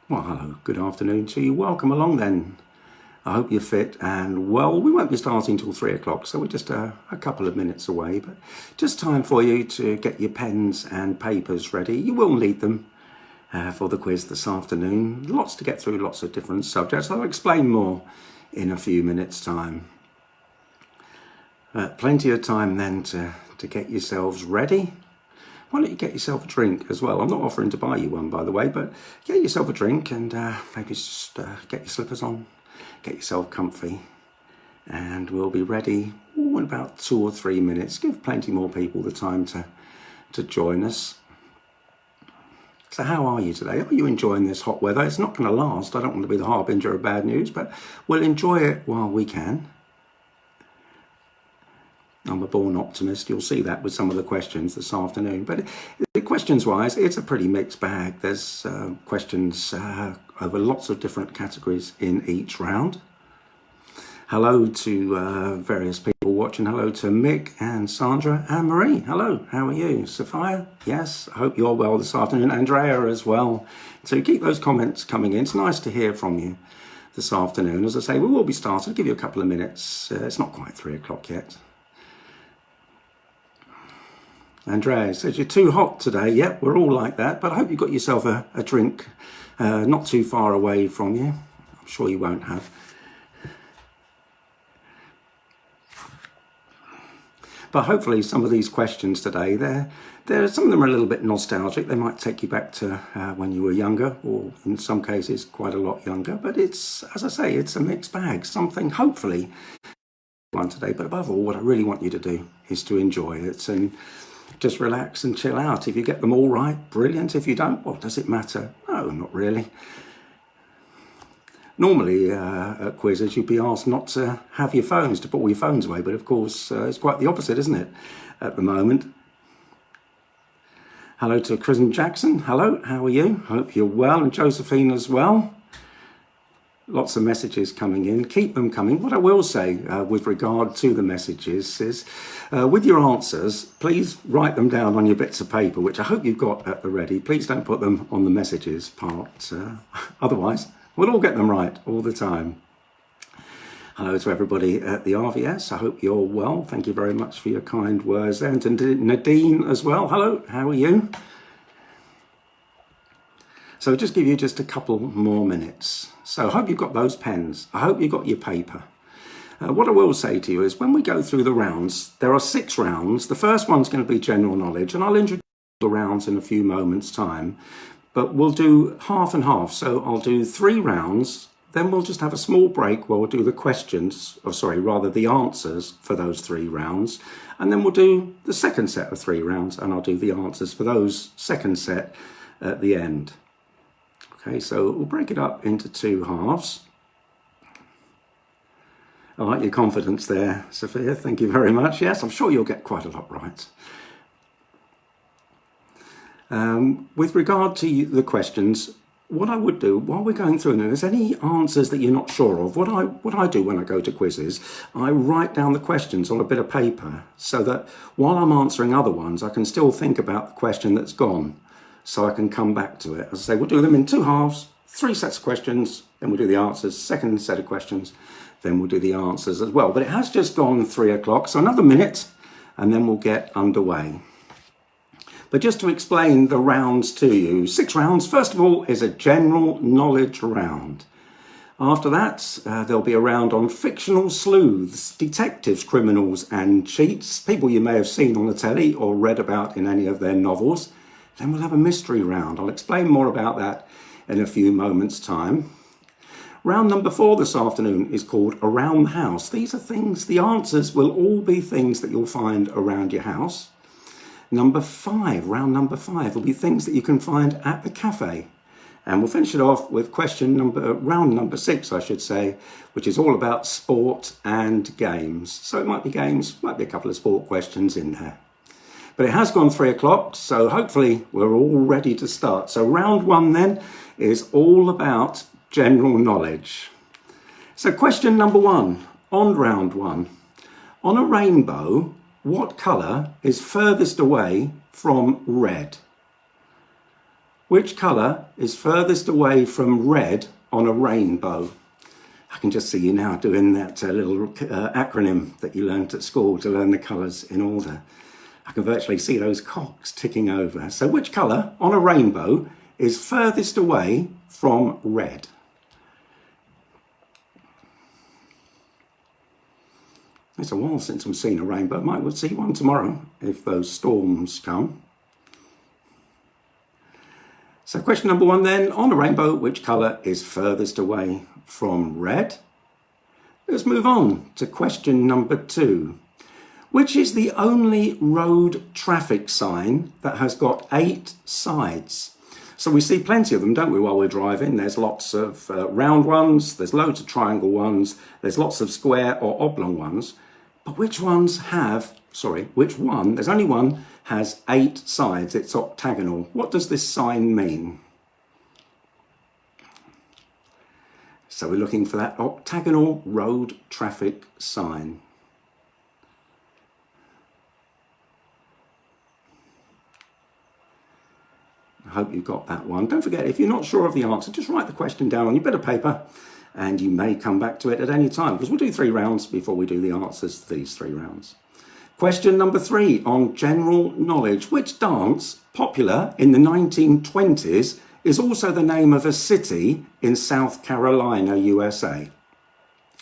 Well, hello, good afternoon to you. Welcome along then. I hope you're fit and well. We won't be starting till 3 o'clock, so we're just a couple of minutes away, but just time for you to get your pens and papers ready. You will need them for the quiz this afternoon. Lots to get through, lots of different subjects. I'll explain more in a few minutes' time. Plenty of time then to get yourselves ready. Why don't you get yourself a drink as well? I'm not offering to buy you one, by the way, but get yourself a drink and maybe just get your slippers on, get yourself comfy, and we'll be ready in about 2 or 3 minutes. Give plenty more people the time to join us. So how are you today? Are you enjoying this hot weather? It's not going to last. I don't want to be the harbinger of bad news, but we'll enjoy it while we can. I'm a born optimist. You'll see that with some of the questions this afternoon. But questions-wise, it's a pretty mixed bag. There's questions over lots of different categories in each round. Hello to various people watching. Hello to Mick and Sandra and Marie. Hello, how are you? Sophia? Yes, I hope you're well this afternoon. Andrea as well. So keep those comments coming in. It's nice to hear from you this afternoon. As I say, we will be starting. I'll give you a couple of minutes. It's not quite 3 o'clock yet. Andrea says, you're too hot today. Yep, we're all like that, but I hope you got yourself a drink not too far away from you. I'm sure you won't have. But hopefully some of these questions today, some of them are a little bit nostalgic. They might take you back to when you were younger, or in some cases quite a lot younger. But it's, as I say, it's a mixed bag. Something hopefully one today. But above all, what I really want you to do is to enjoy it and just relax and chill out. If you get them all right, brilliant. If you don't, well, does it matter? No, not really. Normally at quizzes, you'd be asked not to have your phones, to put all your phones away. But of course, it's quite the opposite, isn't it, at the moment? Hello to Chris and Jackson. Hello, how are you? Hope you're well. And Josephine as well. Lots of messages coming in. Keep them coming. What I will say with regard to the messages is with your answers, please write them down on your bits of paper, which I hope you've got at the ready. Please don't put them on the messages part. Otherwise, we'll all get them right all the time. Hello to everybody at the RVS. I hope you're well. Thank you very much for your kind words there. And to Nadine as well. Hello, how are you? So I'll just give you just a couple more minutes. So I hope you've got those pens. I hope you've got your paper. What I will say to you is when we go through the rounds, there are 6 rounds. The first one's going to be general knowledge, and I'll introduce the rounds in a few moments' time. But we'll do half and half. So I'll do 3 rounds. Then we'll just have a small break where we'll do the questions, or sorry, rather the answers for those 3 rounds. And then we'll do the second set of 3 rounds, and I'll do the answers for those second set at the end. Okay, so we'll break it up into 2 halves. I like your confidence there, Sophia. Thank you very much. Yes, I'm sure you'll get quite a lot right. With regard to the questions, what I would do while we're going through them, if there's any answers that you're not sure of, what I do when I go to quizzes, I write down the questions on a bit of paper so that while I'm answering other ones, I can still think about the question that's gone. So I can come back to it. As I say, we'll do them in 2 halves, 3 sets of questions, then we'll do the answers, second set of questions, then we'll do the answers as well. But it has just gone 3 o'clock, so another minute, and then we'll get underway. But just to explain the rounds to you, 6 rounds. First of all is a general knowledge round. After that, there'll be a round on fictional sleuths, detectives, criminals, and cheats, people you may have seen on the telly or read about in any of their novels. Then we'll have a mystery round. I'll explain more about that in a few moments' time. Round number 4 this afternoon is called Around the House. These are things, the answers will all be things that you'll find around your house. Round number 5 will be things that you can find at the cafe. And we'll finish it off with round number 6, I should say, which is all about sport and games. So it might be games, might be a couple of sport questions in there. But it has gone 3 o'clock, so hopefully we're all ready to start. So round 1 then is all about general knowledge. So question number 1 on round 1. On a rainbow, what colour is furthest away from red? Which colour is furthest away from red on a rainbow? I can just see you now doing that little acronym that you learnt at school to learn the colours in order. I can virtually see those cocks ticking over. So which colour on a rainbow is furthest away from red? It's a while since I've seen a rainbow. Might we'll see one tomorrow if those storms come. So question number 1 then, on a rainbow, which colour is furthest away from red? Let's move on to question number 2. Which is the only road traffic sign that has got 8 sides? So we see plenty of them, don't we, while we're driving? There's lots of round ones, there's loads of triangle ones, there's lots of square or oblong ones. But which one, there's only one, has 8 sides, it's octagonal. What does this sign mean? So we're looking for that octagonal road traffic sign. I hope you got that one. Don't forget, if you're not sure of the answer, just write the question down on your bit of paper and you may come back to it at any time, because we'll do 3 rounds before we do the answers to these 3 rounds. Question number 3 on general knowledge. Which dance, popular in the 1920s, is also the name of a city in South Carolina, USA?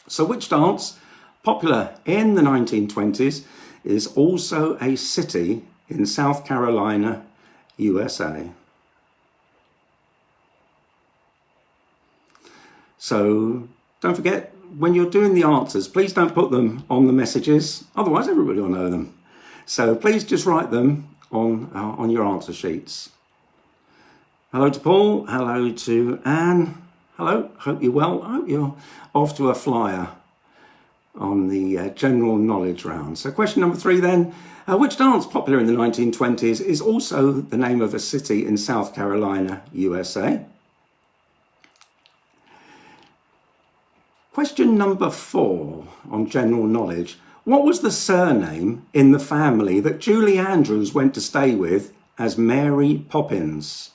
So which dance, popular in the 1920s, is also a city in South Carolina, USA? So don't forget, when you're doing the answers, please don't put them on the messages, otherwise everybody will know them. So please just write them on your answer sheets. Hello to Paul, hello to Anne, hello, hope you're well, I hope you're off to a flyer on the general knowledge round. So question number 3 then, which dance popular in the 1920s is also the name of a city in South Carolina, USA? Question number 4 on general knowledge. What was the surname in the family that Julie Andrews went to stay with as Mary Poppins?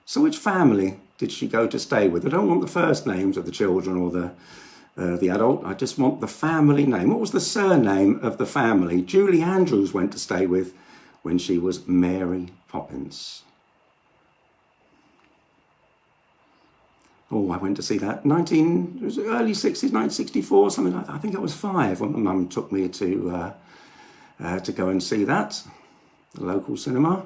So which family did she go to stay with? I don't want the first names of the children or the adult. I just want the family name. What was the surname of the family Julie Andrews went to stay with when she was Mary Poppins? Oh, I went to see that. It was early 60s, 1964, something like that. I think I was 5 when my mum took me to go and see that, the local cinema.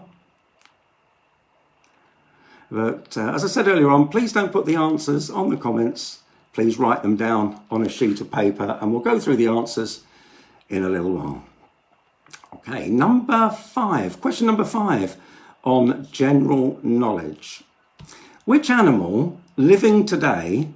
But as I said earlier on, please don't put the answers on the comments. Please write them down on a sheet of paper and we'll go through the answers in a little while. Okay, number 5, question number 5 on general knowledge. Which animal living today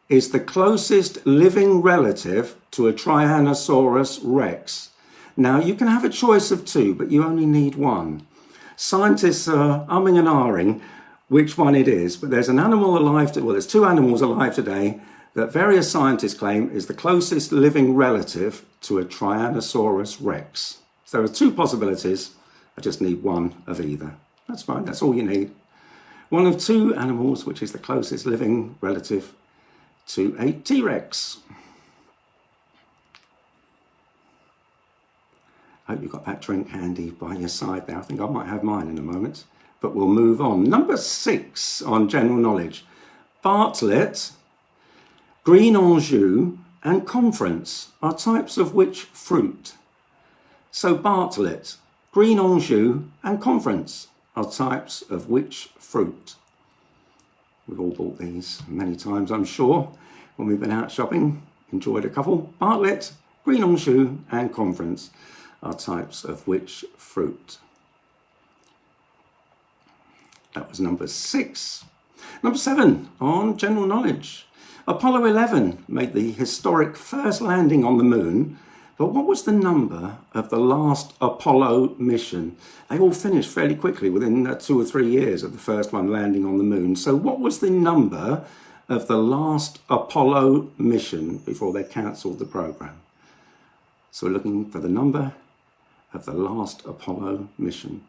is the closest living relative to a Trianosaurus rex? Now, you can have a choice of 2, but you only need 1. Scientists are umming and ahhing which one it is, but there's an animal alive, there's 2 animals alive today that various scientists claim is the closest living relative to a Tyrannosaurus rex. So there are 2 possibilities. I just need 1 of either. That's fine, that's all you need. 1 of 2 animals which is the closest living relative to a T-Rex. I hope you've got that drink handy by your side there. I think I might have mine in a moment, but we'll move on. Number 6 on general knowledge. Bartlett, Green Anjou and Conference are types of which fruit? So Bartlett, Green Anjou and Conference are types of which fruit? We've all bought these many times, I'm sure, when we've been out shopping, enjoyed a couple. Bartlett, Green Anjou and Conference are types of which fruit? That was number 6. Number 7 on general knowledge. Apollo 11 made the historic first landing on the moon, but what was the number of the last Apollo mission? They all finished fairly quickly within 2 or 3 years of the first one landing on the moon. So what was the number of the last Apollo mission before they cancelled the program? So we're looking for the number of the last Apollo mission.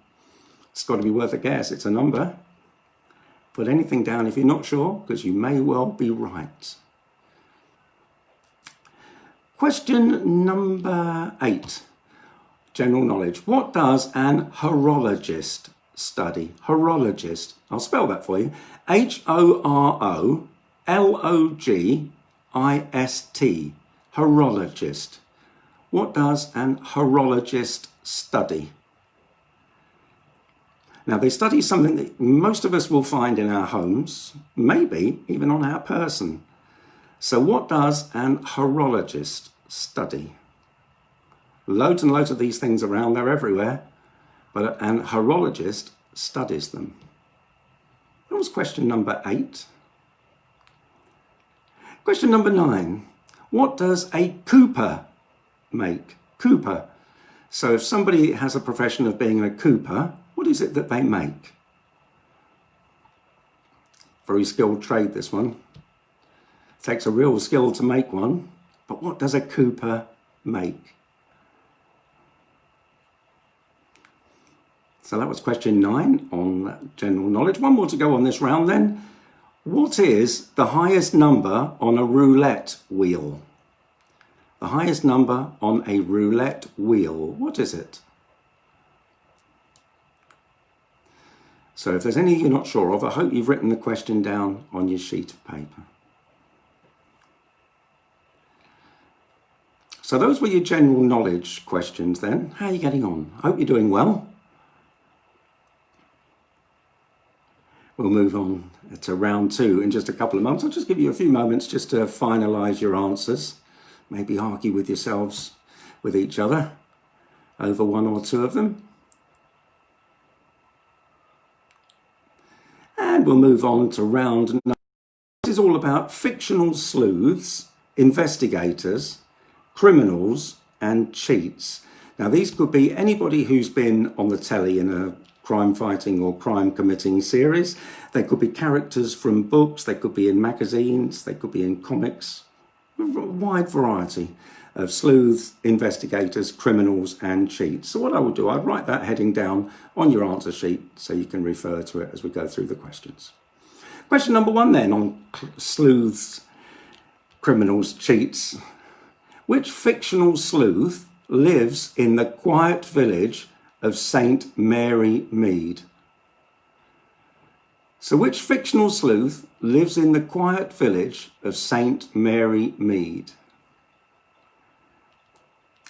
It's got to be worth a guess. It's a number. Put anything down if you're not sure, because you may well be right. Question number 8, general knowledge. What does an horologist study? Horologist. I'll spell that for you. Horologist. Horologist. What does an horologist study? Now, they study something that most of us will find in our homes, maybe even on our person. So what does an horologist study? Loads and loads of these things around, they're everywhere, but an horologist studies them. That was question number 8. Question number 9. What does a cooper make? Cooper. So if somebody has a profession of being a cooper, what is it that they make? Very skilled trade, this one. It takes a real skill to make one, but what does a cooper make? So that was question 9 on general knowledge. One more to go on this round then. What is the highest number on a roulette wheel? The highest number on a roulette wheel. What is it? So if there's any you're not sure of, I hope you've written the question down on your sheet of paper. So those were your general knowledge questions then. How are you getting on? I hope you're doing well. We'll move on to round 2 in just a couple of months. I'll just give you a few moments just to finalise your answers. Maybe argue with yourselves, with each other, over one or two of them. And we'll move on to round 9. This is all about fictional sleuths, investigators, criminals and cheats. Now these could be anybody who's been on the telly in a crime fighting or crime committing series. They could be characters from books, they could be in magazines, they could be in comics, a wide variety of sleuths, investigators, criminals and cheats. So what I would do, I'd write that heading down on your answer sheet so you can refer to it as we go through the questions. Question number 1 then on sleuths, criminals, cheats. Which fictional sleuth lives in the quiet village of St. Mary Mead? So which fictional sleuth lives in the quiet village of St. Mary Mead?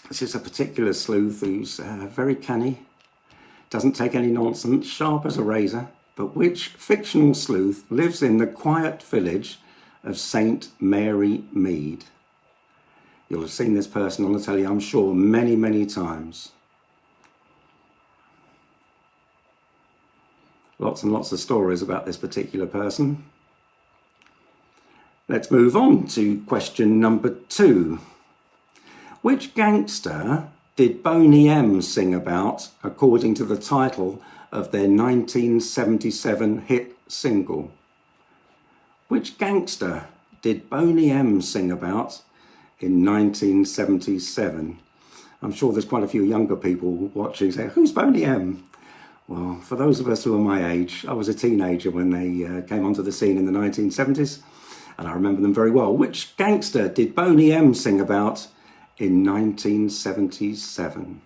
This is a particular sleuth who's very canny, doesn't take any nonsense, sharp as a razor. But which fictional sleuth lives in the quiet village of St. Mary Mead? You'll have seen this person on the telly, I'm sure, many, many times. Lots and lots of stories about this particular person. Let's move on to question number 2. Which gangster did Boney M sing about according to the title of their 1977 hit single? Which gangster did Boney M sing about in 1977? I'm sure there's quite a few younger people watching say, who's Boney M? Well, for those of us who are my age, I was a teenager when they came onto the scene in the 1970s, and I remember them very well. Which gangster did Boney M sing about in 1977?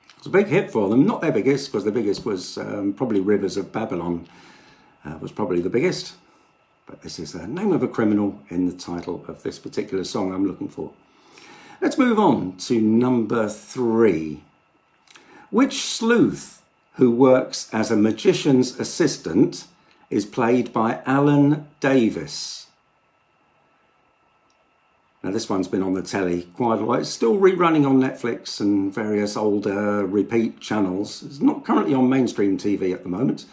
It was a big hit for them, not their biggest, because the biggest was probably Rivers of Babylon, was probably the biggest. But this is the name of a criminal in the title of this particular song I'm looking for. Let's move on to number 3. Which sleuth who works as a magician's assistant is played by Alan Davis? Now this one's been on the telly quite a lot. It's still rerunning on Netflix and various older repeat channels. It's not currently on mainstream TV at the moment.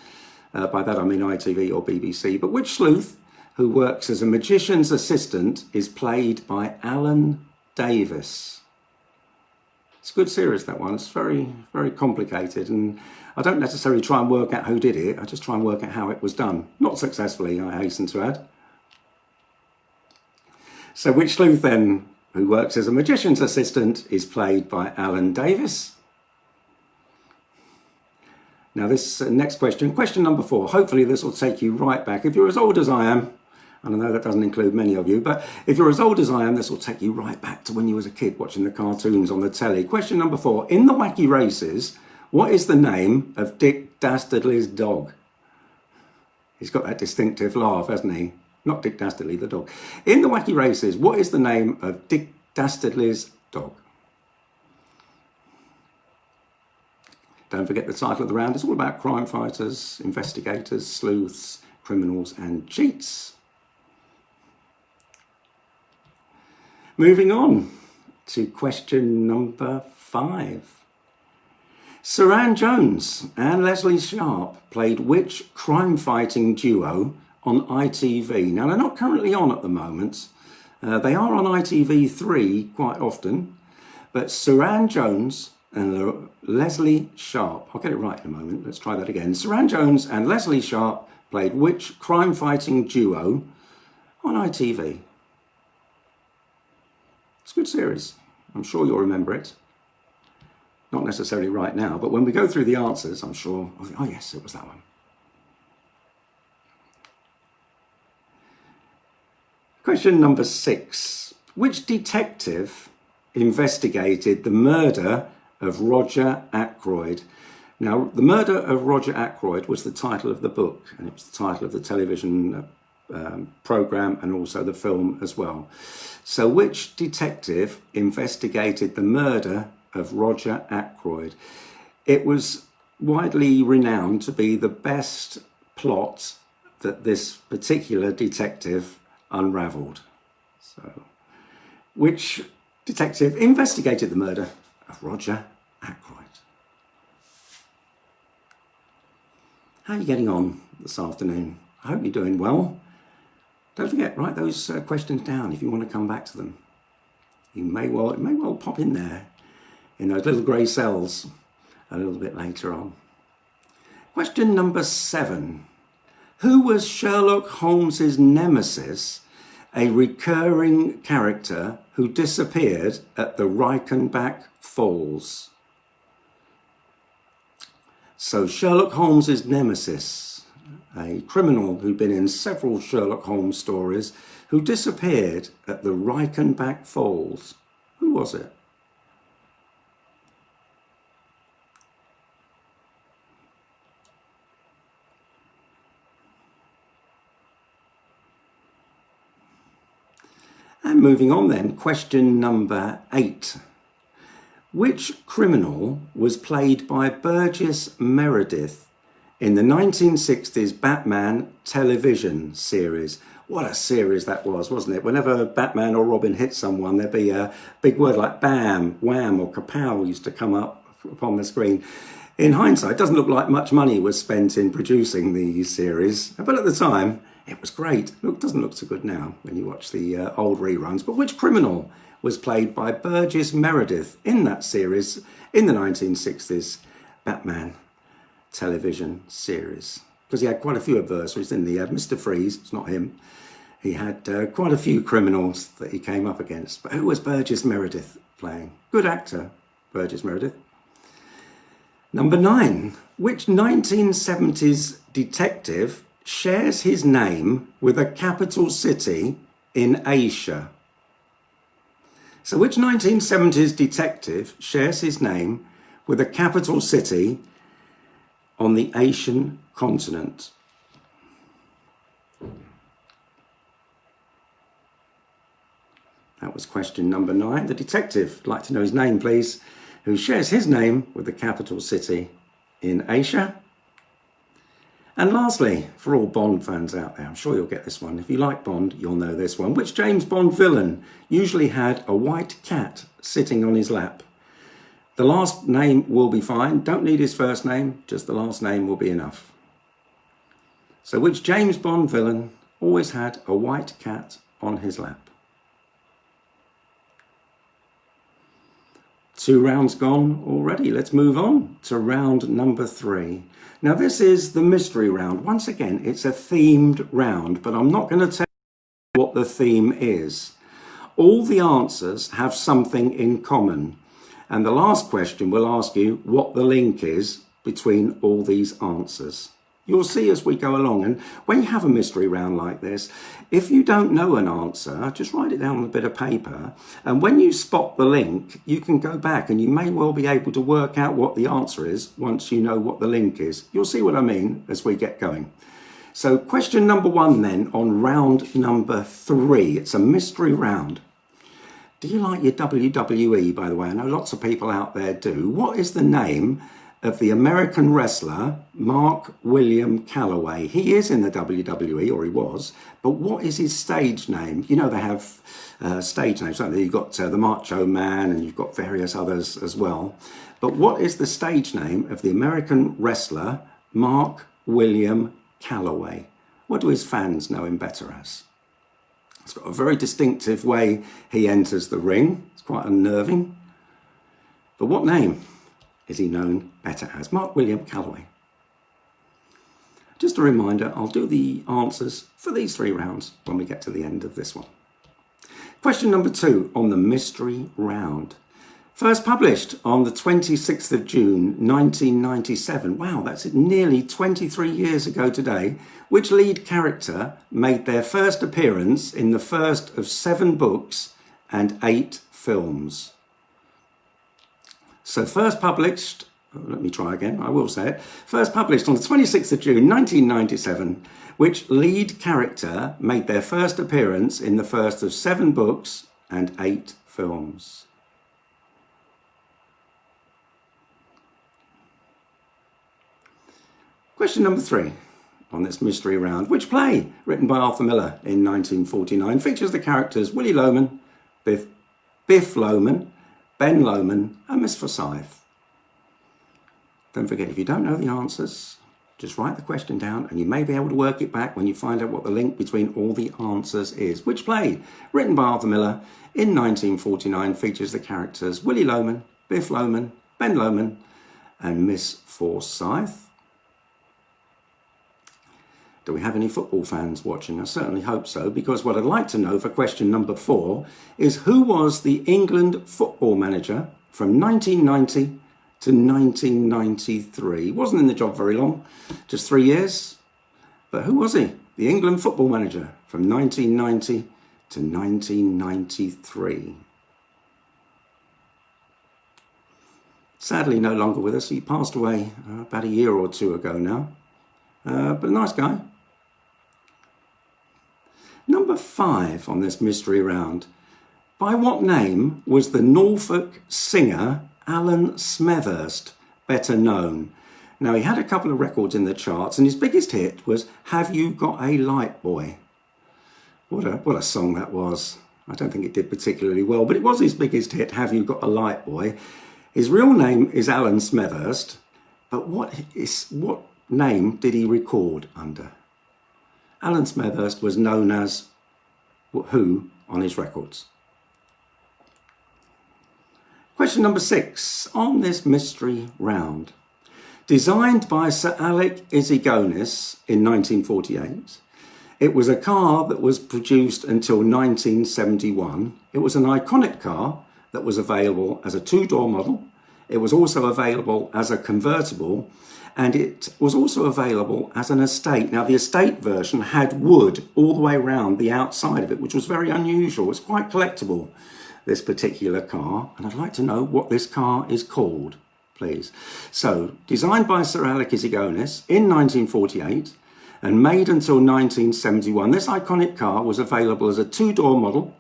By that I mean ITV or BBC. But which sleuth who works as a magician's assistant is played by Alan Davis? It's a good series, that one. It's very, very complicated, and I don't necessarily try and work out who did it. I just try and work out how it was done. Not successfully, I hasten to add. So which sleuth then, who works as a magician's assistant, is played by Alan Davis? Now this next question, question number 4, hopefully this will take you right back. If you're as old as I am, and I know that doesn't include many of you, but if you're as old as I am, this will take you right back to when you was a kid watching the cartoons on the telly. Question number 4, in the Wacky Races, what is the name of Dick Dastardly's dog? He's got that distinctive laugh, hasn't he? Not Dick Dastardly, the dog. In the Wacky Races, what is the name of Dick Dastardly's dog? Don't forget the title of the round. It's all about crime fighters, investigators, sleuths, criminals and cheats. Moving on to question number 5. Suranne Jones and Leslie Sharp played which crime-fighting duo on ITV? Now, they're not currently on at the moment. They are on ITV3 quite often, but Suranne Jones and Leslie Sharp, I'll get it right in a moment, let's try that again. Suranne Jones and Leslie Sharp played which crime-fighting duo on ITV? It's a good series. I'm sure you'll remember it. Not necessarily right now, but when we go through the answers, I'm sure, oh yes, it was that one. Question number 6. Which detective investigated the murder of Roger Aykroyd? Now, the murder of Roger Aykroyd was the title of the book, and it was the title of the television program and also the film as well. So which detective investigated the murder of Roger Aykroyd? It was widely renowned to be the best plot that this particular detective unravelled. So, which detective investigated the murder of Roger Aykroyd? How are you getting on this afternoon? I hope you're doing well. Don't forget, write those questions down if you want to come back to them. It may well pop in there in those little grey cells a little bit later on. Question number 7. Who was Sherlock Holmes's nemesis, a recurring character who disappeared at the Reichenbach Falls? So Sherlock Holmes's nemesis, a criminal who'd been in several Sherlock Holmes stories, who disappeared at the Reichenbach Falls. Who was it? And moving on then, question number 8. Which criminal was played by Burgess Meredith in the 1960s Batman television series? What a series that was, wasn't it? Whenever Batman or Robin hit someone, there'd be a big word like bam, wham or kapow used to come up upon the screen. In hindsight, it doesn't look like much money was spent in producing the series, but at the time, it was great. Look, doesn't look so good now when you watch the old reruns. But which criminal was played by Burgess Meredith in that series in the 1960s Batman television series? Because he had quite a few adversaries, didn't he? He had Mr. Freeze, it's not him. He had quite a few criminals that he came up against. But who was Burgess Meredith playing? Good actor, Burgess Meredith. Number 9. Which 1970s detective shares his name with a capital city in Asia? So which 1970s detective shares his name with a capital city on the Asian continent? That was question number 9. The detective, I'd like to know his name please, who shares his name with the capital city in Asia. And lastly, for all Bond fans out there, I'm sure you'll get this one. If you like Bond, you'll know this one. Which James Bond villain usually had a white cat sitting on his lap? The last name will be fine. Don't need his first name, just the last name will be enough. So which James Bond villain always had a white cat on his lap? 2 rounds gone already. Let's move on to round number 3. Now this is the mystery round. Once again, it's a themed round, but I'm not going to tell you what the theme is. All the answers have something in common. And the last question will ask you what the link is between all these answers? You'll see as we go along. And when you have a mystery round like this, if you don't know an answer, just write it down on a bit of paper. And when you spot the link, you can go back and you may well be able to work out what the answer is once you know what the link is. You'll see what I mean as we get going. So question number 1 then on round number 3. It's a mystery round. Do you like your WWE, by the way? I know lots of people out there do. What is the name of the American wrestler Mark William Calloway? He is in the WWE, or he was, but what is his stage name? You know, they have stage names, don't they? You've got the Macho Man and you've got various others as well. But what is the stage name of the American wrestler Mark William Calloway? What do his fans know him better as? It's got a very distinctive way he enters the ring. It's quite unnerving. But what name is he known better as? Mark William Calloway. Just a reminder, I'll do the answers for these 3 rounds when we get to the end of this one. Question number 2 on the mystery round. First published on the 26th of June 1997. Wow, that's nearly 23 years ago today. Which lead character made their first appearance in the first of 7 books and 8 films? So first published, let me try again, I will say it. First published on the 26th of June 1997, which lead character made their first appearance in the first of 7 books and 8 films? Question number 3 on this mystery round. Which play, written by Arthur Miller in 1949, features the characters Willy Loman, Biff Loman, Ben Loman and Miss Forsyth? Don't forget, if you don't know the answers, just write the question down and you may be able to work it back when you find out what the link between all the answers is. Which play, written by Arthur Miller in 1949, features the characters Willy Loman, Biff Loman, Ben Loman and Miss Forsyth? Do we have any football fans watching? I certainly hope so, because what I'd like to know for question number 4 is who was the England football manager from 1990 to 1993? He wasn't in the job very long, just 3 years. But who was he? The England football manager from 1990 to 1993. Sadly, no longer with us. He passed away about a year or 2 ago now. But a nice guy. Number 5 on this mystery round. By what name was the Norfolk singer Alan Smethurst better known? Now, he had a couple of records in the charts, and his biggest hit was Have You Got a Light Boy? What a song that was. I don't think it did particularly well, but it was his biggest hit, Have You Got a Light Boy? His real name is Alan Smethurst, but what name did he record under? Alan Smethurst was known as who on his records? Question number 6 on this mystery round. Designed by Sir Alec Isigonis in 1948, it was a car that was produced until 1971. It was an iconic car that was available as a 2-door model. It was also available as a convertible, and it was also available as an estate. Now, the estate version had wood all the way around the outside of it, which was very unusual. It's quite collectible, this particular car, and I'd like to know what this car is called, please. So, designed by Sir Alec Isigonis in 1948 and made until 1971, this iconic car was available as a 2-door model,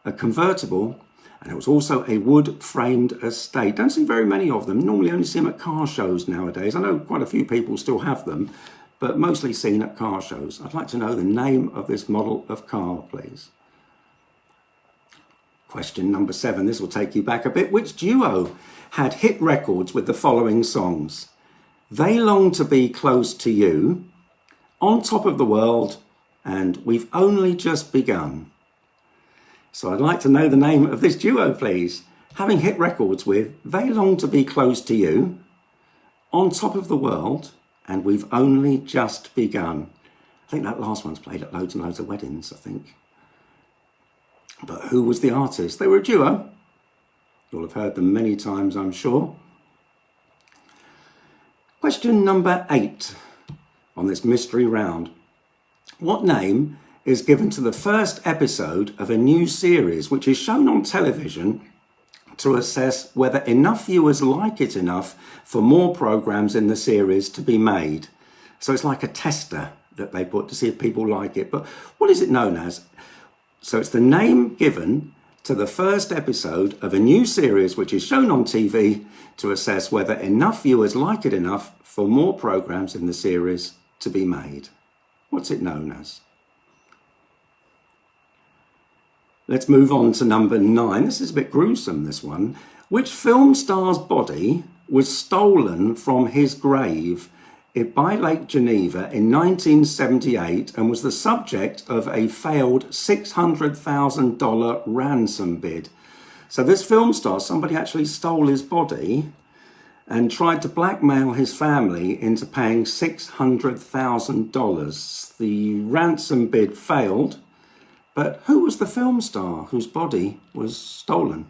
a convertible, and it was also a wood-framed estate. Don't see very many of them. Normally only see them at car shows nowadays. I know quite a few people still have them, but mostly seen at car shows. I'd like to know the name of this model of car, please. Question number 7. This will take you back a bit. Which duo had hit records with the following songs? They Long to Be Close to You, On Top of the World, and We've Only Just Begun. So I'd like to know the name of this duo, please. Having hit records with They Long to Be Close to You, On Top of the World, and We've Only Just Begun. I think that last one's played at loads and loads of weddings, I think. But who was the artist? They were a duo. You'll have heard them many times, I'm sure. Question number 8 on this mystery round. What name is given to the first episode of a new series which is shown on television to assess whether enough viewers like it enough for more programs in the series to be made? So it's like a tester that they put to see if people like it. But what is it known as? So it's the name given to the first episode of a new series which is shown on TV to assess whether enough viewers like it enough for more programs in the series to be made. What's it known as? Let's move on to number 9. This is a bit gruesome, this one. Which film star's body was stolen from his grave by Lake Geneva in 1978 and was the subject of a failed $600,000 ransom bid? So this film star, somebody actually stole his body and tried to blackmail his family into paying $600,000. The ransom bid failed, but who was the film star whose body was stolen?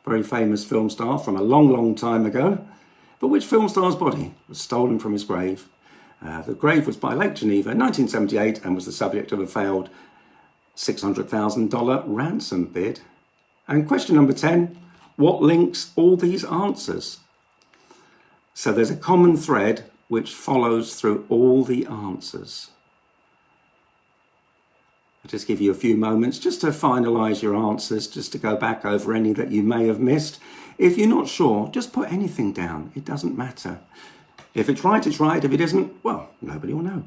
Very famous film star from a long, long time ago. But which film star's body was stolen from his grave? The grave was by Lake Geneva in 1978 and was the subject of a failed $600,000 ransom bid. And question number 10, what links all these answers? So there's a common thread which follows through all the answers. I'll just give you a few moments just to finalise your answers, just to go back over any that you may have missed. If you're not sure, just put anything down. It doesn't matter. If it's right, it's right. If it isn't, well, nobody will know.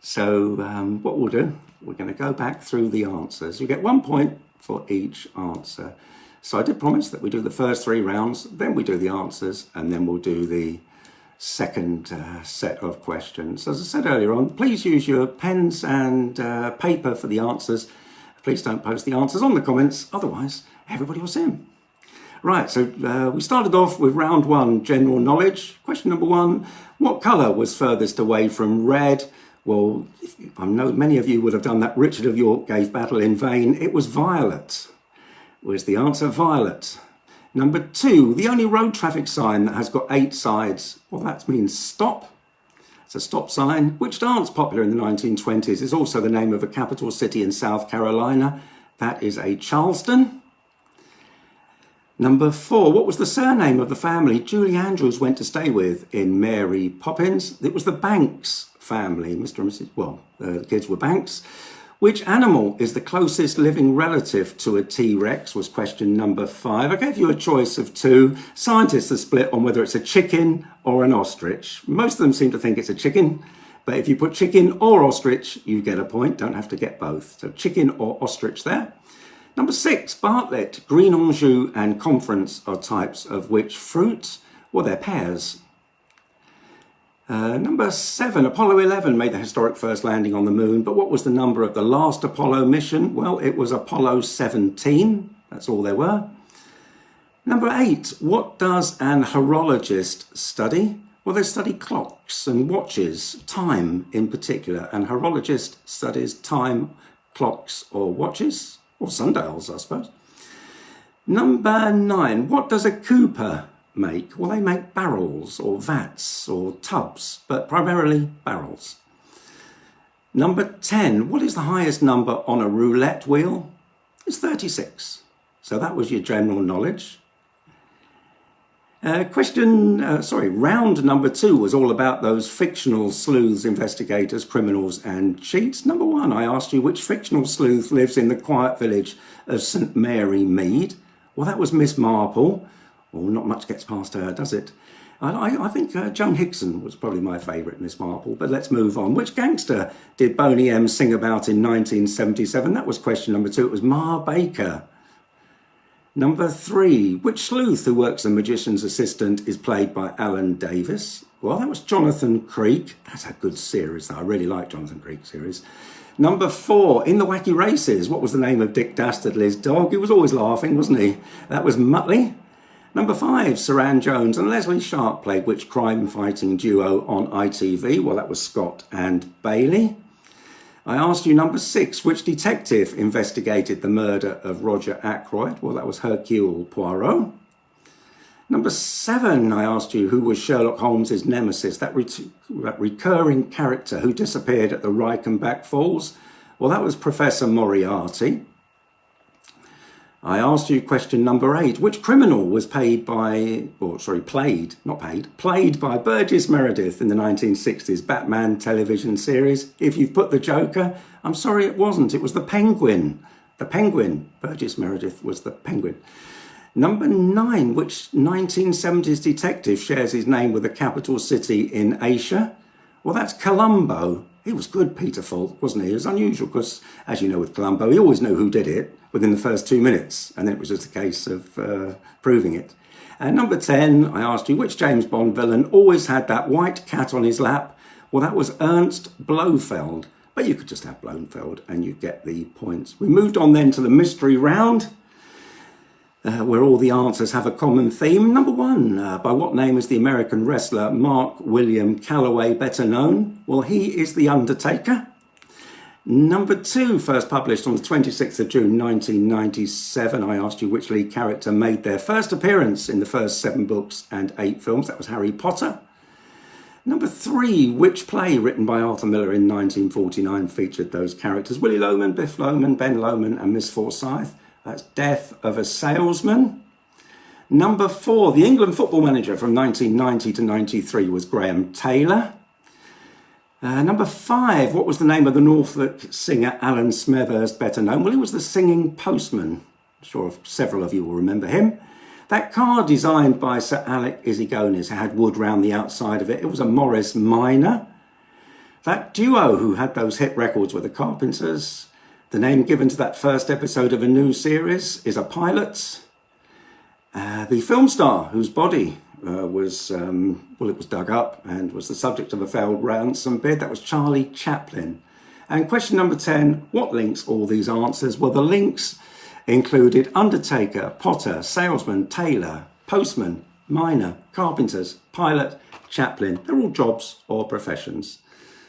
So what we'll do, we're going to go back through the answers. You get 1 point for each answer. So I did promise that we do the first 3 rounds, then we do the answers, and then we'll do the second set of questions. As I said earlier on, please use your pens and paper for the answers. Please don't post the answers on the comments, otherwise everybody will see them. Right, so we started off with round 1, general knowledge. Question number 1, what colour was furthest away from red? Well, I know many of you would have done that. Richard of York gave battle in vain. It was violet. Was the answer violet? Number 2, the only road traffic sign that has got 8 sides. Well, that means stop. It's a stop sign. Which dance, popular in the 1920s, is also the name of a capital city in South Carolina? That is a Charleston. Number 4, what was the surname of the family Julie Andrews went to stay with in Mary Poppins? It was the Banks family, Mr. and Mrs. Well, the kids were Banks. Which animal is the closest living relative to a T-Rex was question number 5. I gave you a choice of 2. Scientists are split on whether it's a chicken or an ostrich. Most of them seem to think it's a chicken, but if you put chicken or ostrich, you get a point. Don't have to get both. So chicken or ostrich there. Number 6, Bartlett, Green Anjou and Conference are types of which fruit? Well, they're pears. Number 7, Apollo 11 made the historic first landing on the moon, but what was the number of the last Apollo mission? Well, it was Apollo 17. That's all there were. Number 8, what does an horologist study? Well, they study clocks and watches, time in particular. An horologist studies time, clocks or watches, or sundials, I suppose. Number 9, what does a cooper make? Well, they make barrels or vats or tubs, but primarily barrels. Number 10, what is the highest number on a roulette wheel? It's 36. So that was your general knowledge. Round number 2 was all about those fictional sleuths, investigators, criminals and cheats. Number 1, I asked you which fictional sleuth lives in the quiet village of St Mary Mead. Well, that was Miss Marple. Well, not much gets past her, does it? I think Joan Hickson was probably my favourite Miss Marple, but let's move on. Which gangster did Boney M sing about in 1977? That was question number 2. It was Ma Baker. Number 3, which sleuth who works as a magician's assistant is played by Alan Davis? Well, that was Jonathan Creek. That's a good series. I really like Jonathan Creek's series. Number 4, in the Wacky Races, what was the name of Dick Dastardly's dog? He was always laughing, wasn't he? That was Muttley. Number 5, Saran Jones and Leslie Sharp played which crime-fighting duo on ITV? Well, that was Scott and Bailey. I asked you number 6, which detective investigated the murder of Roger Aykroyd? Well, that was Hercule Poirot. Number 7, I asked you who was Sherlock Holmes's nemesis, that recurring character who disappeared at the Reichenbach Falls. Well, that was Professor Moriarty. I asked you question number 8, which criminal was played by Burgess Meredith in the 1960s Batman television series? If you've put the Joker, I'm sorry it wasn't. It was the Penguin. The Penguin. Burgess Meredith was the Penguin. Number 9, which 1970s detective shares his name with a capital city in Asia? Well, that's Colombo. He was good, Peter Falk, wasn't he? It was unusual because, as you know with Colombo, he always knew who did it within the first 2 minutes, and then it was just a case of proving it. And number 10, I asked you which James Bond villain always had that white cat on his lap? Well, that was Ernst Blofeld. But you could just have Blofeld and you'd get the points. We moved on then to the mystery round, where all the answers have a common theme. Number 1, by what name is the American wrestler Mark William Calloway better known? Well, he is The Undertaker. Number 2, first published on the 26th of June 1997. I asked you which lead character made their first appearance in the first 7 books and 8 films. That was Harry Potter. Number 3, which play written by Arthur Miller in 1949 featured those characters? Willy Loman, Biff Loman, Ben Loman and Miss Forsyth. That's Death of a Salesman. Number 4, the England football manager from 1990 to 93 was Graham Taylor. Number 5, what was the name of the Norfolk singer Alan Smethurst better known? Well, he was the singing postman. I'm sure several of you will remember him. That car designed by Sir Alec Isigonis had wood round the outside of it. It was a Morris Minor. That duo who had those hit records were the Carpenters. The name given to that first episode of a new series is a pilot. The film star whose body it was dug up and was the subject of a failed ransom bid, that was Charlie Chaplin. And question number 10, what links all these answers? Well, the links included Undertaker, Potter, Salesman, Tailor, Postman, Miner, Carpenters, Pilot, Chaplain. They're all jobs or professions.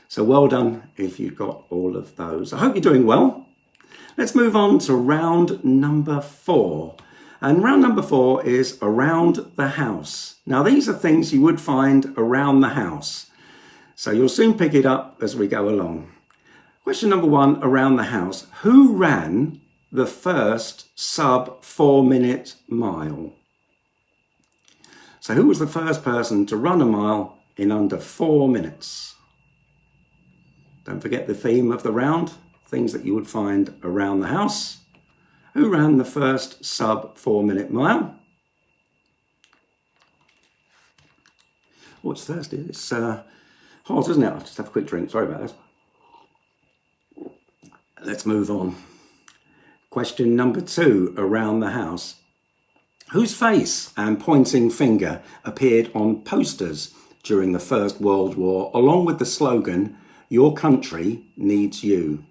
So well done if you got all of those. I hope you're doing well. Let's move on to round number 4. And round number 4 is around the house. Now, these are things you would find around the house. So you'll soon pick it up as we go along. Question number 1, around the house. Who ran the first sub 4-minute mile? So who was the first person to run a mile in under 4 minutes? Don't forget the theme of the round, things that you would find around the house. Who ran the first sub 4-minute mile? Oh, it's thirsty. It's hot, isn't it? I'll just have a quick drink. Sorry about that. Let's move on. Question number 2, around the house. Whose face and pointing finger appeared on posters during the First World War, along with the slogan, "Your country needs you"?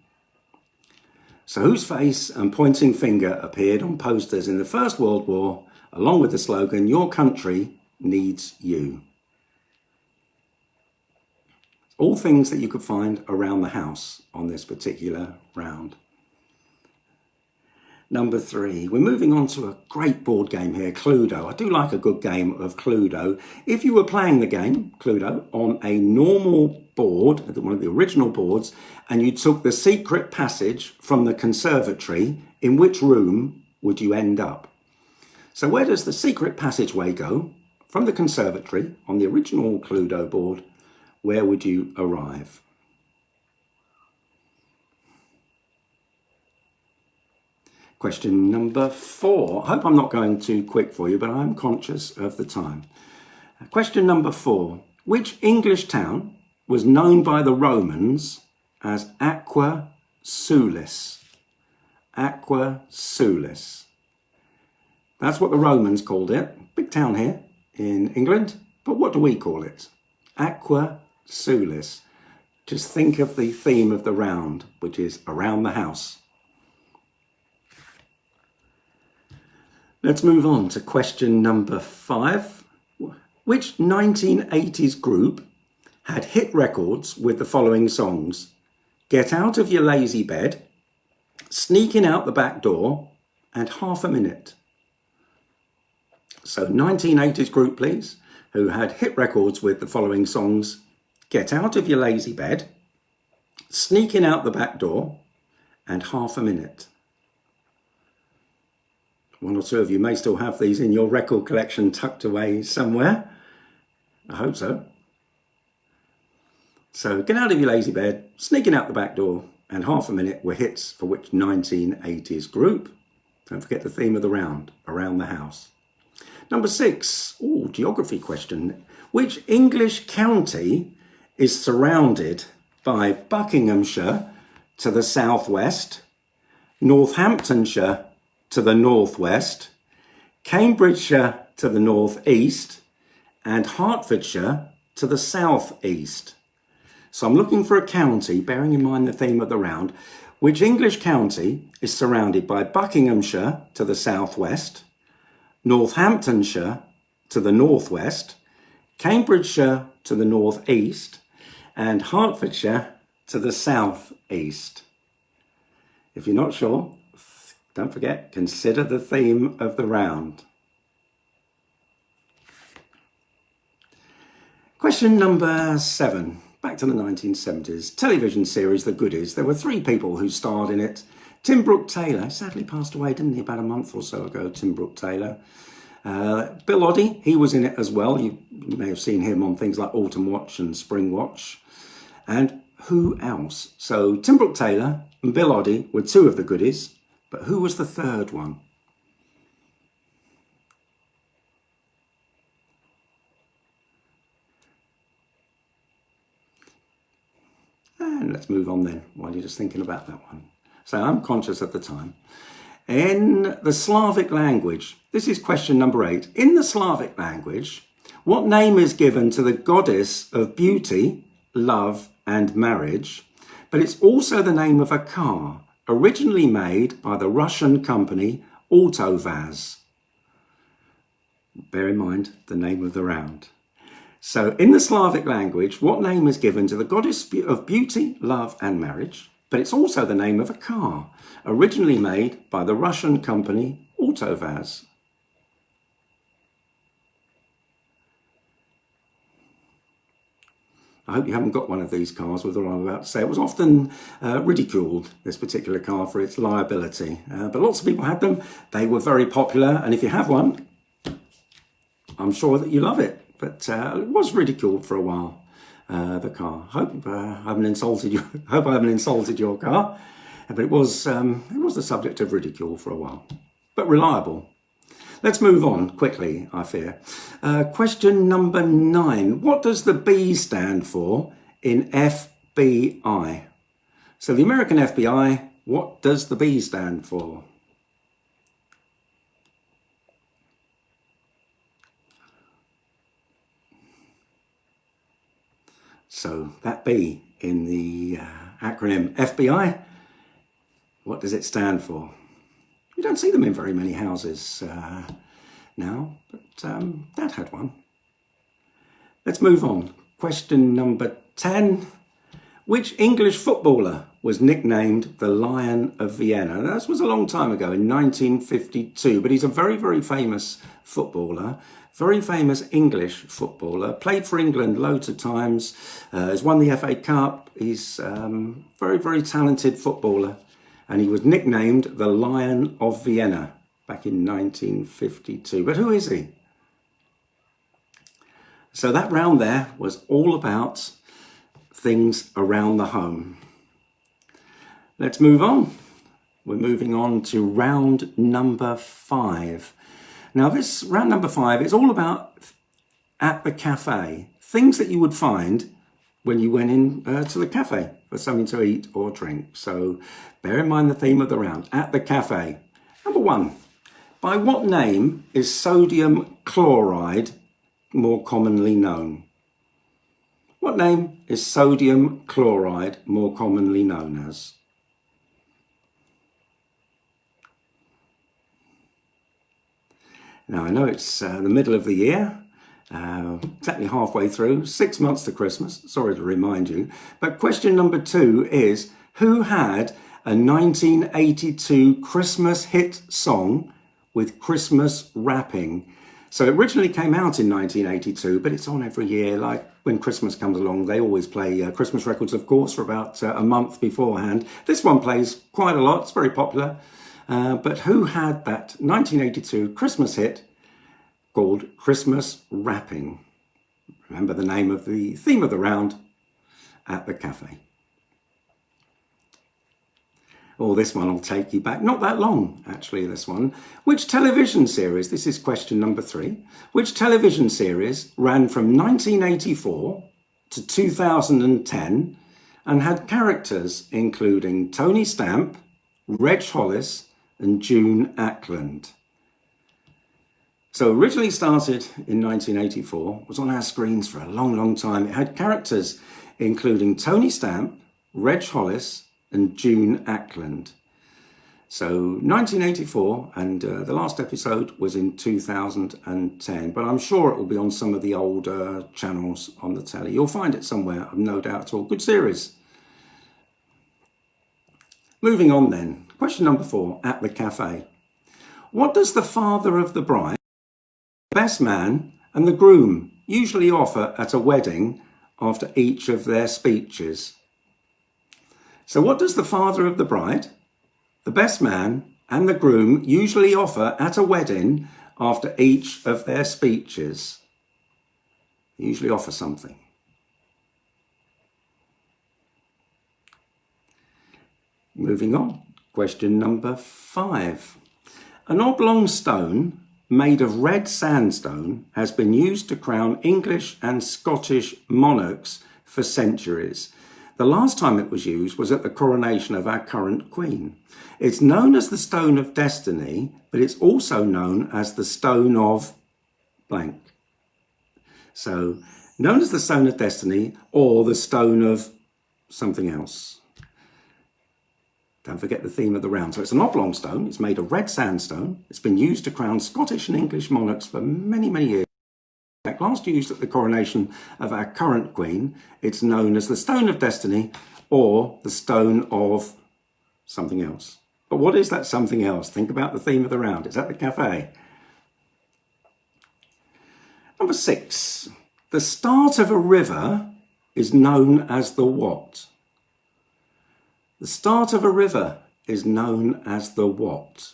So whose face and pointing finger appeared on posters in the First World War, along with the slogan, "Your country needs you"? All things that you could find around the house on this particular round. Number 3, we're moving on to a great board game here, Cluedo. I do like a good game of Cluedo. If you were playing the game, Cluedo, on a normal board, one of the original boards, and you took the secret passage from the conservatory, in which room would you end up? So where does the secret passageway go from the conservatory on the original Cluedo board? Where would you arrive? Question number 4. I hope I'm not going too quick for you, but I'm conscious of the time. Question number 4. Which English town was known by the Romans as Aqua Sulis? Aqua Sulis. That's what the Romans called it. Big town here in England. But what do we call it? Aqua Sulis. Just think of the theme of the round, which is around the house. Let's move on to question number 5. Which 1980s group had hit records with the following songs? Get Out of Your Lazy Bed, Sneaking Out the Back Door, and Half a Minute. So 1980s group, please, who had hit records with the following songs: Get Out of Your Lazy Bed, Sneaking Out the Back Door, and Half a Minute. One or two of you may still have these in your record collection tucked away somewhere. I hope so. So Get Out of Your Lazy Bed, Sneaking Out the Back Door, and Half a Minute were hits for which 1980s group? Don't forget the theme of the round, Around the House. Number 6, geography question. Which English county is surrounded by Buckinghamshire to the southwest, Northamptonshire to the northwest, Cambridgeshire to the northeast, and Hertfordshire to the southeast? So I'm looking for a county, bearing in mind the theme of the round. Which English county is surrounded by Buckinghamshire to the southwest, Northamptonshire to the northwest, Cambridgeshire to the northeast, and Hertfordshire to the southeast? If you're not sure, don't forget, consider the theme of the round. Question number 7. Back to the 1970s. Television series The Goodies. There were 3 people who starred in it. Tim Brooke Taylor, sadly passed away, didn't he, about a month or so ago, Tim Brooke Taylor. Bill Oddie, he was in it as well. You may have seen him on things like Autumn Watch and Spring Watch. And who else? So Tim Brooke Taylor and Bill Oddie were 2 of the goodies, but who was the 3rd one? And let's move on then, while you're just thinking about that one. So I'm conscious of the time. In the Slavic language, this is question number 8. In the Slavic language, what name is given to the goddess of beauty, love, and marriage? But it's also the name of a car, originally made by the Russian company AutoVAZ. Bear in mind the name of the round. So in the Slavic language, what name is given to the goddess of beauty, love, and marriage? But it's also the name of a car, originally made by the Russian company AutoVAZ. I hope you haven't got one of these cars with what I'm about to say. It was often ridiculed, this particular car, for its liability. But lots of people had them. They were very popular. And if you have one, I'm sure that you love it. But it was ridiculed for a while, the car. Hope I haven't insulted you. Hope I haven't insulted your car. But it was the subject of ridicule for a while. But reliable. Let's move on quickly, I fear. Question number 9. What does the B stand for in FBI? So the American FBI, what does the B stand for? So that B in the acronym FBI, what does it stand for? You don't see them in very many houses now, but Dad had one. Let's move on. Question number 10. Which English footballer was nicknamed the Lion of Vienna? Now, this was a long time ago, in 1952, but he's a very, very famous footballer. Very famous English footballer, played for England loads of times, has won the FA Cup. He's very, very talented footballer, and he was nicknamed the Lion of Vienna back in 1952. But who is he? So that round there was all about things around the home. Let's move on. We're moving on to round number 5. Now this round number 5 is all about at the cafe, things that you would find when you went in to the cafe for something to eat or drink. So bear in mind the theme of the round, at the cafe. Number 1, by what name is sodium chloride more commonly known? What name is sodium chloride more commonly known as? Now, I know it's the middle of the year, exactly halfway through, 6 months to Christmas, sorry to remind you. But question number 2 is, who had a 1982 Christmas hit song with Christmas wrapping? So it originally came out in 1982, but it's on every year. Like when Christmas comes along, they always play Christmas records, of course, for about a month beforehand. This one plays quite a lot. It's very popular. But who had that 1982 Christmas hit called Christmas Wrapping? Remember the name of the theme of the round at the cafe. Oh, this one will take you back, not that long, actually, this one. Which television series, this is question number 3, which television series ran from 1984 to 2010 and had characters including Tony Stamp, Reg Hollis and June Ackland? So originally started in 1984, was on our screens for a long, long time. It had characters including Tony Stamp, Reg Hollis and June Ackland. So 1984, and the last episode was in 2010, but I'm sure it will be on some of the older channels on the telly. You'll find it somewhere, I've no doubt at all. Good series. Moving on then, question number 4, at the cafe. What does the father of the bride, the best man and the groom usually offer at a wedding after each of their speeches? So what does the father of the bride, the best man and the groom usually offer at a wedding after each of their speeches? They usually offer something. Moving on, question number 5. An oblong stone made of red sandstone has been used to crown English and Scottish monarchs for centuries. The last time it was used was at the coronation of our current Queen. It's known as the Stone of Destiny, but it's also known as the Stone of blank. So, known as the Stone of Destiny or the Stone of something else. Don't forget the theme of the round. So it's an oblong stone. It's made of red sandstone. It's been used to crown Scottish and English monarchs for many, many years. Last used at the coronation of our current Queen, it's known as the Stone of Destiny or the Stone of something else. But what is that something else? Think about the theme of the round. It's at the cafe. Number 6. The start of a river is known as the what? The start of a river is known as the what?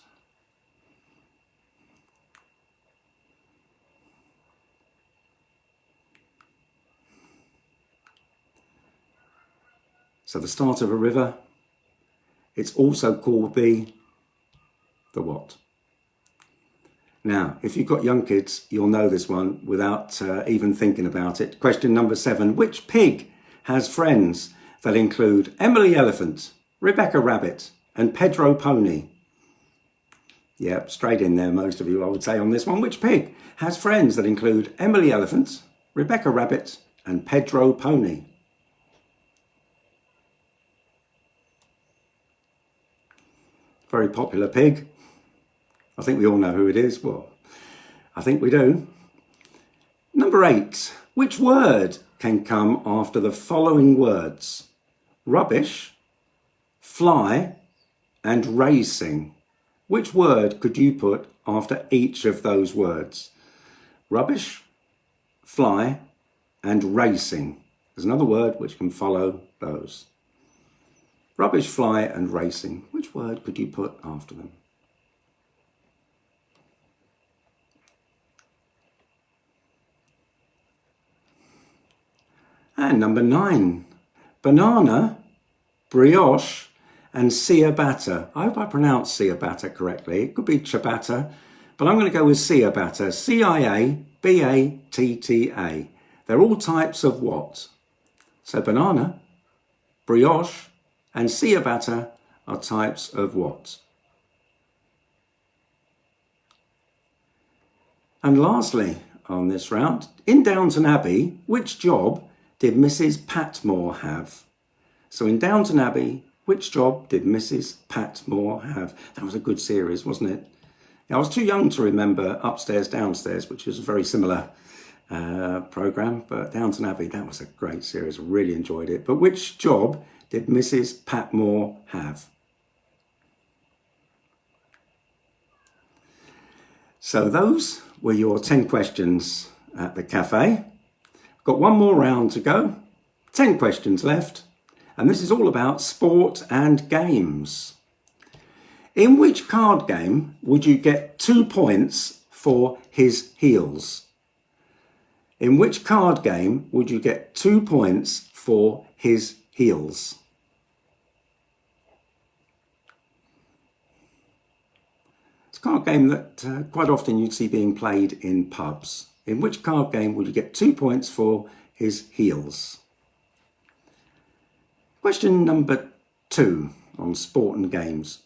So the start of a river, it's also called the what? Now, if you've got young kids, you'll know this one without even thinking about it. Question number 7. Which pig has friends that include Emily Elephant, Rebecca Rabbit and Pedro Pony? Yep, straight in there, most of you, I would say, on this one. Which pig has friends that include Emily Elephant, Rebecca Rabbit and Pedro Pony? Very popular pig. I think we all know who it is. Well, I think we do. Number 8. Which word can come after the following words? Rubbish, fly, and racing. Which word could you put after each of those words? Rubbish, fly, and racing. There's another word which can follow those. Rubbish, fly, and racing. Which word could you put after them? And number 9. Banana, brioche, and ciabatta. I hope I pronounced ciabatta correctly. It could be ciabatta, but I'm going to go with ciabatta. C-I-A-B-A-T-T-A. They're all types of what? So banana, brioche, and ciabatta are types of what? And lastly, on this round, in Downton Abbey, which job did Mrs. Patmore have? So in Downton Abbey, which job did Mrs. Patmore have? That was a good series, wasn't it? I was too young to remember Upstairs, Downstairs, which is a very similar programme, but Downton Abbey, that was a great series. Really enjoyed it. But which job did Mrs. Patmore have? So those were your 10 questions at the cafe. Got one more round to go, 10 questions left, and this is all about sport and games. In which card game would you get 2 points for his heels? In which card game would you get 2 points for his heels? It's a card game that quite often you'd see being played in pubs. In which card game would you get 2 points for his heels? Question number 2 on sport and games.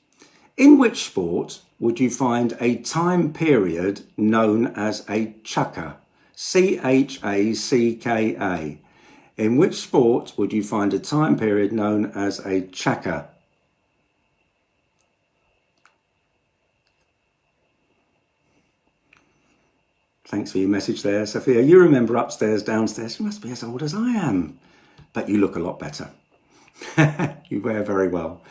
In which sport would you find a time period known as a chukker? C-H-A-C-K-A. In which sport would you find a time period known as a chukker? Thanks for your message there, Sophia. You remember upstairs, downstairs. You must be as old as I am, but you look a lot better. You wear very well.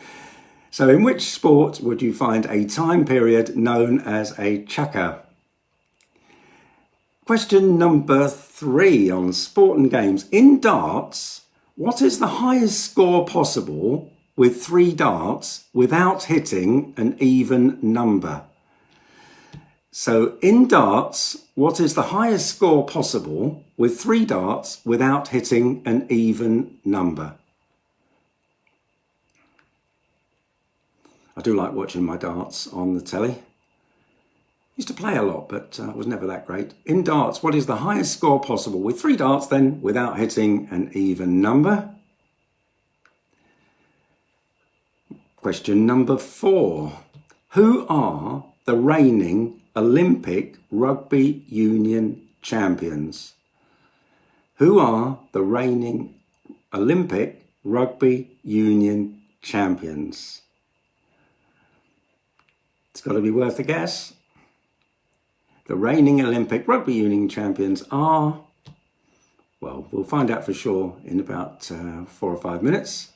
So in which sport would you find a time period known as a chukker? Question number 3 on sport and games. In darts, what is the highest score possible with 3 darts without hitting an even number? So in darts, what is the highest score possible with 3 darts without hitting an even number? I do like watching my darts on the telly. Used to play a lot, but was never that great. In darts, what is the highest score possible with 3 darts then without hitting an even number? Question number 4. Who are the reigning Olympic Rugby Union champions? Who are the reigning Olympic Rugby Union champions? It's got to be worth a guess. The reigning Olympic Rugby Union champions are, well, we'll find out for sure in about 4 or 5 minutes.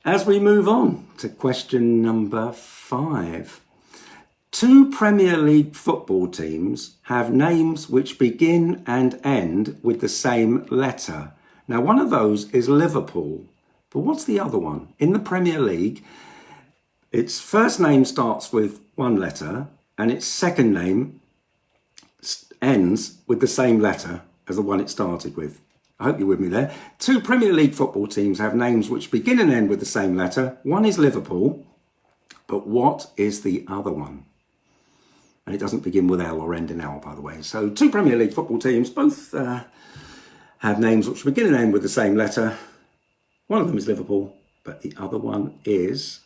As we move on to question number 5. 2 Premier League football teams have names which begin and end with the same letter. Now, one of those is Liverpool, but what's the other one? In the Premier League, its first name starts with 1 letter and its second name ends with the same letter as the one it started with. I hope you're with me there. 2 Premier League football teams have names which begin and end with the same letter. One is Liverpool, but what is the other one? And it doesn't begin with L or end in L, by the way. So 2 Premier League football teams, both have names which begin and end with the same letter. One of them is Liverpool, but the other one is...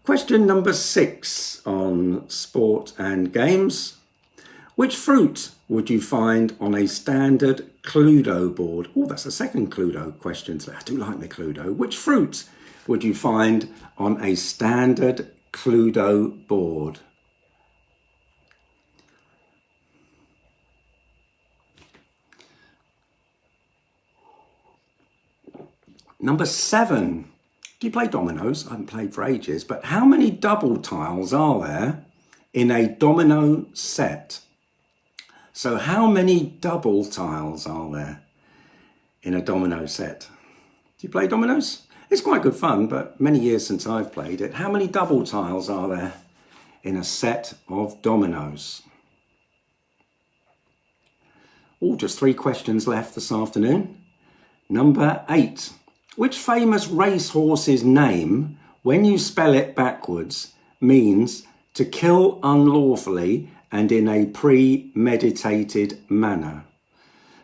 Question number 6 on sport and games. Which fruit would you find on a standard Cluedo board? Oh, that's the second Cluedo question. I do like my Cluedo. Which fruit would you find on a standard Cluedo board? Number 7. Do you play dominoes? I haven't played for ages, but how many double tiles are there in a domino set? So how many double tiles are there in a domino set? Do you play dominoes? It's quite good fun, but many years since I've played it. How many double tiles are there in a set of dominoes? Oh, just 3 questions left this afternoon. Number 8. Which famous racehorse's name, when you spell it backwards, means to kill unlawfully and in a premeditated manner?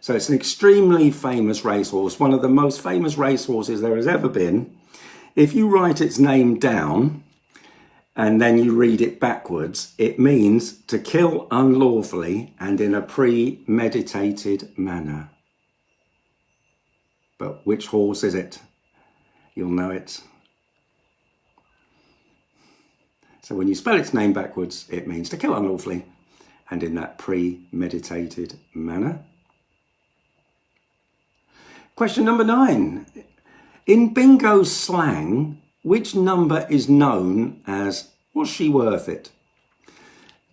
So it's an extremely famous racehorse, one of the most famous racehorses there has ever been. If you write its name down and then you read it backwards, it means to kill unlawfully and in a premeditated manner. But which horse is it? You'll know it. So when you spell its name backwards, it means to kill unlawfully and in that premeditated manner. Question number 9. In bingo slang, which number is known as Was she worth it?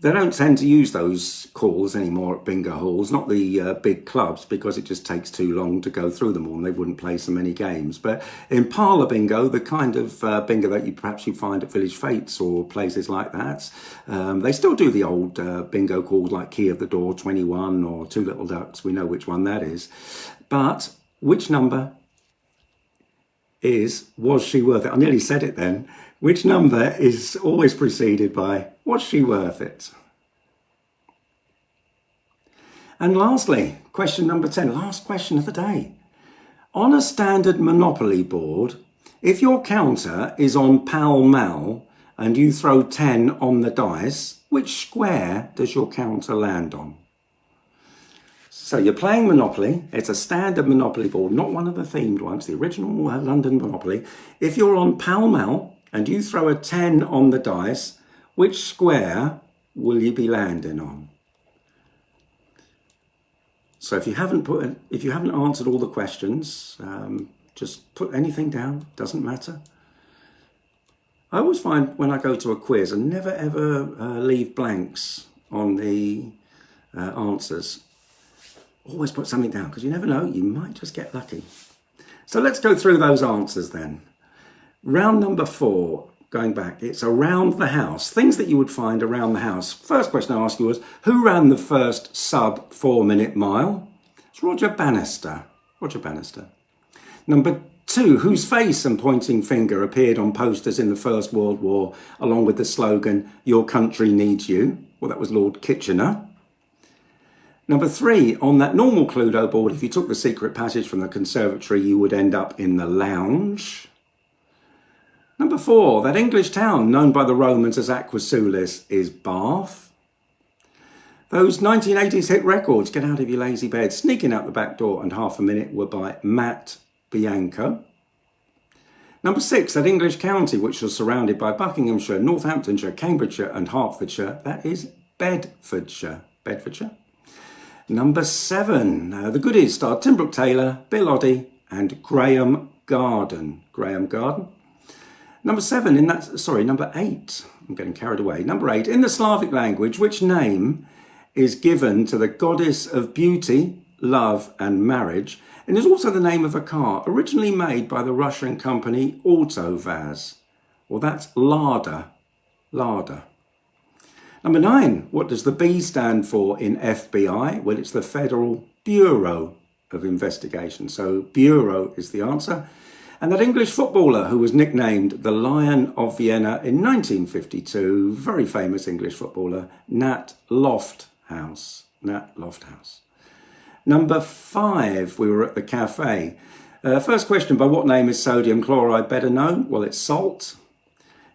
They don't tend to use those calls anymore at bingo halls, not the big clubs, because it just takes too long to go through them all and they wouldn't play so many games. But in parlour bingo, the kind of bingo that perhaps you find at Village Fates or places like that, they still do the old bingo calls like Key of the Door 21 or Two Little Ducks. We know which one that is. But which number was she worth it? I nearly said it then. Which number is always preceded by, was she worth it? And lastly, question number 10, last question of the day. On a standard Monopoly board, if your counter is on Pall Mall and you throw 10 on the dice, which square does your counter land on? So you're playing Monopoly. It's a standard Monopoly board, not one of the themed ones, the original London Monopoly. If you're on Pall Mall and you throw a 10 on the dice, which square will you be landing on? So if you haven't answered all the questions, just put anything down, doesn't matter. I always find when I go to a quiz, I never ever leave blanks on the answers. Always put something down, because you never know, you might just get lucky. So let's go through those answers then. Round number 4, going back, it's around the house. Things that you would find around the house. First question I asked you was, who ran the first sub 4-minute mile? It's Roger Bannister. Roger Bannister. Number 2, whose face and pointing finger appeared on posters in the First World War, along with the slogan, "Your country needs you"? Well, that was Lord Kitchener. Number 3, on that normal Cluedo board, if you took the secret passage from the conservatory, you would end up in the lounge. Number 4, that English town known by the Romans as Aquasulis is Bath. Those 1980s hit records, Get Out of Your Lazy Bed, Sneaking Out the Back Door and Half a Minute, were by Matt Bianco. Number 6, that English county which was surrounded by Buckinghamshire, Northamptonshire, Cambridgeshire and Hertfordshire, that is Bedfordshire. Bedfordshire. Number 7, the goodies starred Tim Brooke Taylor, Bill Oddie and Graham Garden. Graham Garden. Number 8, I'm getting carried away. Number 8, in the Slavic language, which name is given to the goddess of beauty, love and marriage, and is also the name of a car originally made by the Russian company AutoVAZ? Well, that's Lada. Lada. Number 9, what does the B stand for in FBI? Well, it's the Federal Bureau of Investigation. So Bureau is the answer. And that English footballer who was nicknamed the Lion of Vienna in 1952, very famous English footballer, Nat Lofthouse. Nat Lofthouse. Number 5, we were at the cafe. First question, by what name is sodium chloride better known? Well, it's salt.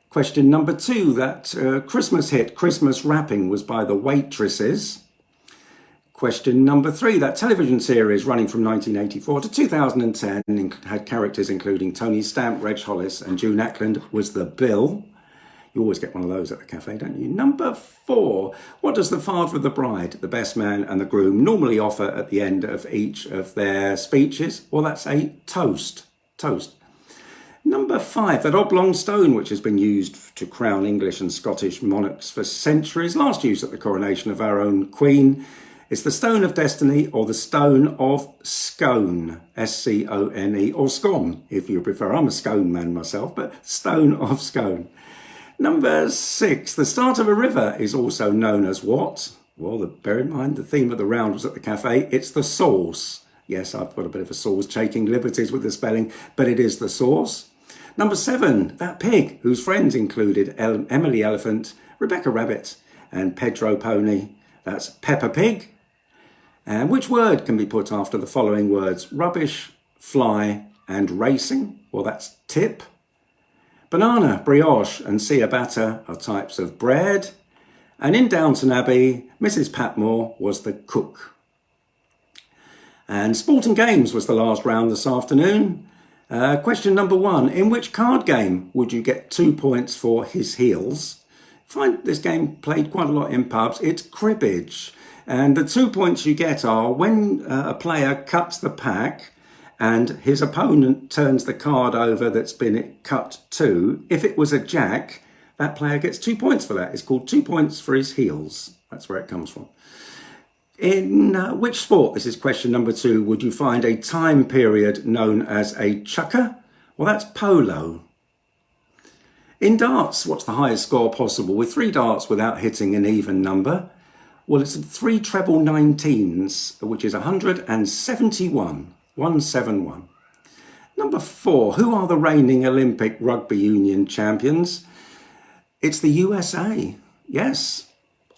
Question number 2, that Christmas hit, Christmas Wrapping, was by the Waitresses. Question number 3, that television series running from 1984 to 2010 had characters including Tony Stamp, Reg Hollis and June Ackland, was The Bill. You always get one of those at the cafe, don't you? Number 4, what does the father of the bride, the best man and the groom normally offer at the end of each of their speeches? Well, that's a toast. Toast. Number 5, that oblong stone which has been used to crown English and Scottish monarchs for centuries, last used at the coronation of our own Queen. It's the Stone of Destiny or the Stone of Scone, S-C-O-N-E, or Scone, if you prefer. I'm a scone man myself, but Stone of Scone. Number 6, the start of a river is also known as what? Well, bear in mind the theme of the round was at the cafe. It's the source. Yes, I've got a bit of a source, taking liberties with the spelling, but it is the source. Number 7, that pig, whose friends included Emily Elephant, Rebecca Rabbit, and Pedro Pony. That's Peppa Pig. And which word can be put after the following words? Rubbish, fly, and racing. Well, that's tip. Banana, brioche, and ciabatta are types of bread. And in Downton Abbey, Mrs. Patmore was the cook. And Sport and Games was the last round this afternoon. Question number 1, in which card game would you get 2 points for his heels? Find this game played quite a lot in pubs. It's cribbage. And the 2 points you get are when a player cuts the pack and his opponent turns the card over that's been cut to. If it was a jack, that player gets 2 points for that. It's called 2 points for his heels. That's where it comes from. In which sport, this is question number 2, would you find a time period known as a chukker? Well, that's polo. In darts, what's the highest score possible with 3 darts without hitting an even number? Well, it's 3 treble 19s, which is 171. 171. Number 4, who are the reigning Olympic Rugby Union champions? It's the USA. Yes,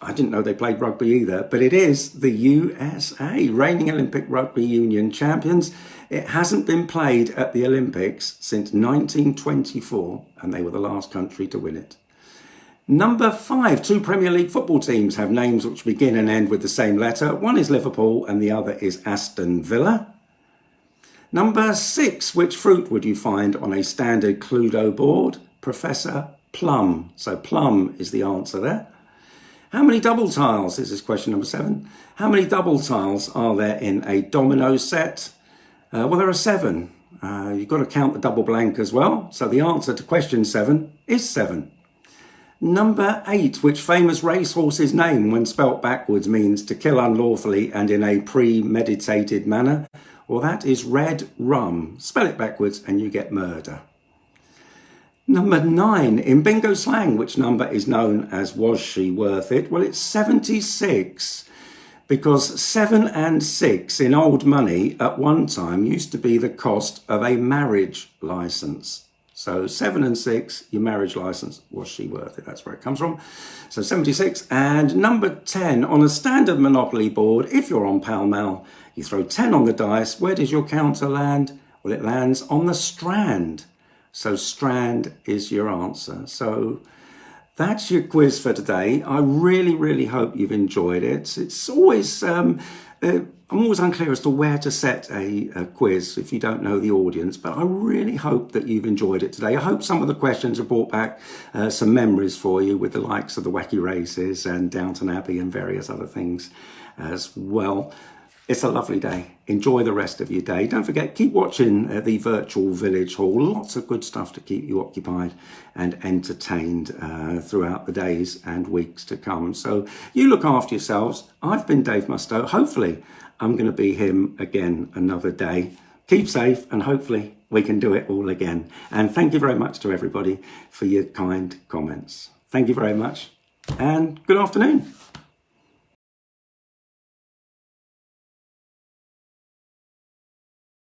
I didn't know they played rugby either, but it is the USA, reigning Olympic Rugby Union champions. It hasn't been played at the Olympics since 1924, and they were the last country to win it. Number 5, 2 Premier League football teams have names which begin and end with the same letter. One is Liverpool and the other is Aston Villa. Number 6, which fruit would you find on a standard Cluedo board? Professor Plum. So plum is the answer there. How many double tiles? This is question number 7. How many double tiles are there in a domino set? Well, there are 7. You've got to count the double blank as well. So the answer to question 7 is 7. Number 8, which famous racehorse's name, when spelt backwards, means to kill unlawfully and in a premeditated manner? Well, that is Red Rum. Spell it backwards and you get murder. Number 9, in bingo slang, which number is known as was she worth it? Well, it's 76, because 7 and 6 in old money at one time used to be the cost of a marriage license. So 7 and 6, your marriage license, was she worth it? That's where it comes from. So 76. And number 10, on a standard Monopoly board, if you're on Pall Mall, you throw 10 on the dice. Where does your counter land? Well, it lands on the strand. So strand is your answer. So that's your quiz for today. I really, really hope you've enjoyed it. It's always, I'm always unclear as to where to set a quiz if you don't know the audience, but I really hope that you've enjoyed it today. I hope some of the questions have brought back some memories for you with the likes of the Wacky Races and Downton Abbey and various other things as well. It's a lovely day. Enjoy the rest of your day. Don't forget, keep watching the virtual village hall. Lots of good stuff to keep you occupied and entertained throughout the days and weeks to come. So you look after yourselves. I've been Dave Musto. Hopefully I'm going to be him again another day. Keep safe and hopefully we can do it all again. And thank you very much to everybody for your kind comments. Thank you very much and good afternoon.